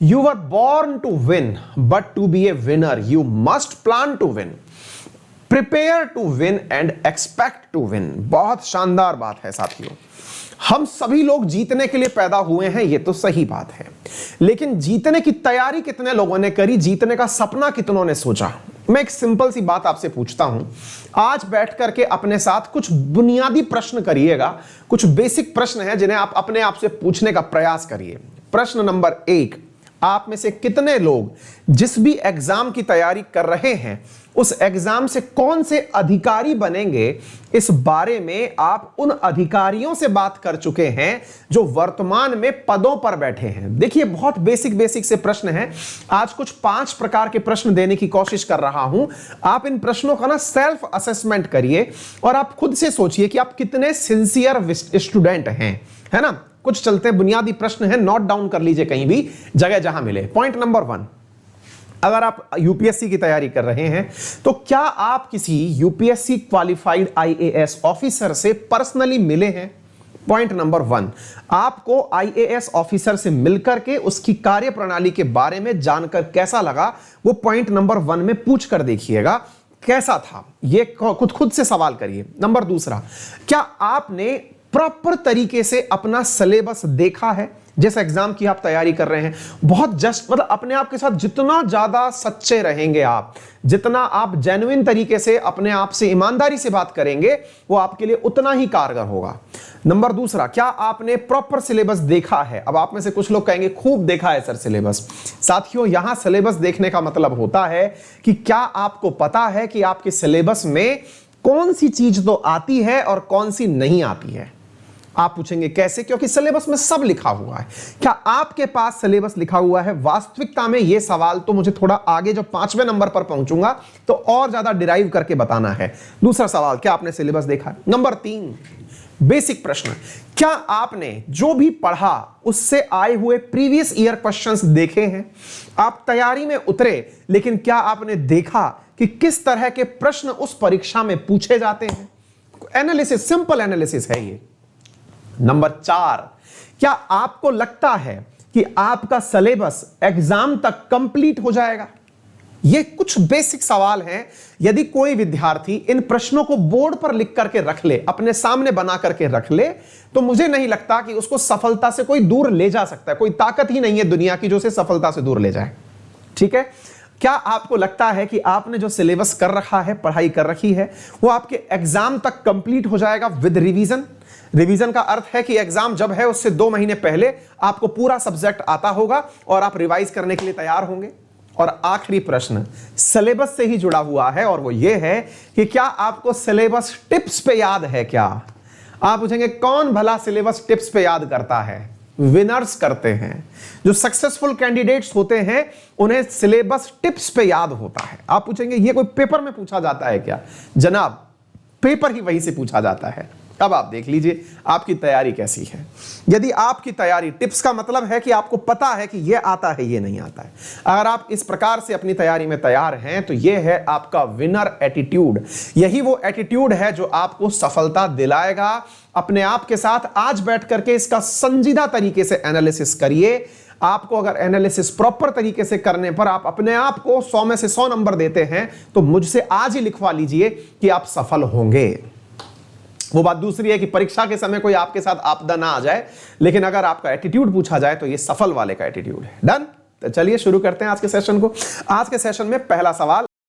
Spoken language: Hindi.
You were born to win, but to be a winner you must plan to win, prepare to win and expect to win. बहुत शानदार बात है साथियों। हम सभी लोग जीतने के लिए पैदा हुए हैं, ये तो सही बात है, लेकिन जीतने की तैयारी कितने लोगों ने करी, जीतने का सपना कितनों ने सोचा। मैं एक सिंपल सी बात आपसे पूछता हूं, आज बैठ करके अपने साथ कुछ बुनियादी प्रश्न करिएगा, कुछ बेसिक प्रश्न हैं जिन्हें आप अपने आप से पूछने का प्रयास करिए। प्रश्न नंबर 1, आप में से कितने लोग जिस भी एग्जाम की तैयारी कर रहे हैं उस एग्जाम से कौन से अधिकारी बनेंगे, इस बारे में आप उन अधिकारियों से बात कर चुके हैं जो वर्तमान में पदों पर बैठे हैं। देखिए, बहुत बेसिक से प्रश्न हैं। आज कुछ 5 प्रकार के प्रश्न देने की कोशिश कर रहा हूं। आप इन प्रश्नों का ना सेल्फ असेसमेंट करिए और आप खुद से सोचिए कि आप कितने सिंसियर स्टूडेंट हैं, है ना। कुछ चलते हैं, बुनियादी प्रश्न है, नोट डाउन कर लीजिए कहीं भी जगह जहां मिले। पॉइंट नंबर 1, अगर आप यूपीएससी की तैयारी कर रहे हैं तो क्या आप किसी यूपीएससी क्वालिफाइड आईएएस ऑफिसर से पर्सनली मिले हैं? पॉइंट नंबर 1, आपको आईएएस ऑफिसर से मिलकर के उसकी कार्यप्रणाली के बारे में जानकर कैसा लगा, वो पॉइंट नंबर 1 में पूछ कर देखिएगा कैसा था। ये खुद से सवाल करिए। नंबर 2, क्या आपने प्रॉपर तरीके से अपना सिलेबस देखा है? जिस एग्जाम की आप तैयारी कर रहे हैं, बहुत जस्ट मतलब अपने आप के साथ जितना ज्यादा सच्चे रहेंगे आप, जितना आप जेन्युइन तरीके से अपने आप से ईमानदारी से बात करेंगे, वो आपके लिए उतना ही कारगर होगा। नंबर 2, क्या आपने प्रॉपर सिलेबस देखा है? अब आप में से कुछ लोग कहेंगे खूब देखा है सर सिलेबस। साथियों, यहां सिलेबस देखने का मतलब होता है कि क्या आपको पता है कि आपके सिलेबस में कौन सी चीज तो आती है और कौन सी नहीं आती है। आप पूछेंगे कैसे? क्योंकि सिलेबस में सब लिखा हुआ है। क्या आपके पास सिलेबस लिखा हुआ है? वास्तविकता में यह सवाल तो मुझे थोड़ा आगे जब 5वें नंबर पर पहुंचूंगा तो और ज्यादा डिराइव करके बताना है। दूसरा सवाल, क्या आपने सिलेबस देखा है? नंबर 3, बेसिक प्रश्न, क्या आपने जो भी पढ़ा उससे आए हुए प्रीवियस ईयर क्वेश्चंस देखे हैं? आप तैयारी में उतरे, लेकिन क्या आपने देखा कि किस तरह के प्रश्न उस परीक्षा में पूछे जाते हैं? एनालिसिस, सिंपल एनालिसिस है ये। नंबर 4, क्या आपको लगता है कि आपका सिलेबस एग्जाम तक कंप्लीट हो जाएगा? ये कुछ बेसिक सवाल हैं। यदि कोई विद्यार्थी इन प्रश्नों को बोर्ड पर लिख करके रख ले, अपने सामने बना करके रख ले, तो मुझे नहीं लगता कि उसको सफलता से कोई दूर ले जा सकता है। कोई ताकत ही नहीं है दुनिया की जो उसे सफलता से दूर ले जाए। ठीक है? क्या आपको लगता है कि आपने जो सिलेबस कर रखा है, पढ़ाई कर रखी है, वो आपके एग्जाम तक कंप्लीट हो जाएगा विद रिवीजन? रिवीजन का अर्थ है कि एग्जाम जब है उससे 2 महीने पहले आपको पूरा सब्जेक्ट आता होगा और आप रिवाइज करने के लिए तैयार होंगे। और आखिरी प्रश्न सिलेबस से ही जुड़ा हुआ है और वो ये है कि क्या आपको सिलेबस टिप्स पे याद है? क्या आप पूछेंगे कौन भला सिलेबस टिप्स पे याद करता है? विनर्स करते हैं। जो सक्सेसफुल कैंडिडेट्स होते हैं उन्हें सिलेबस टिप्स पे याद होता है। आप पूछेंगे ये कोई पेपर में पूछा जाता है क्या? जनाब, पेपर ही वहीं से पूछा जाता है। अब आप देख लीजिए आपकी तैयारी कैसी है। यदि आपकी तैयारी टिप्स का मतलब है कि आपको पता है कि यह आता है, यह नहीं आता है, अगर आप इस प्रकार से अपनी तैयारी में तैयार हैं तो यह है आपका विनर एटीट्यूड। यही वो एटीट्यूड है जो आपको सफलता दिलाएगा। अपने आप के साथ आज बैठ करके इसका संजीदा तरीके से एनालिसिस करिए। आपको अगर एनालिसिस प्रॉपर तरीके से करने पर आप अपने आप को 100 में से 100 नंबर देते हैं तो मुझसे आज ही लिखवा लीजिए कि आप सफल होंगे। वो बात दूसरी है कि परीक्षा के समय कोई आपके साथ आपदा ना आ जाए, लेकिन अगर आपका एटीट्यूड पूछा जाए तो ये सफल वाले का एटीट्यूड है। डन? तो चलिए शुरू करते हैं आज के सेशन को। आज के सेशन में पहला सवाल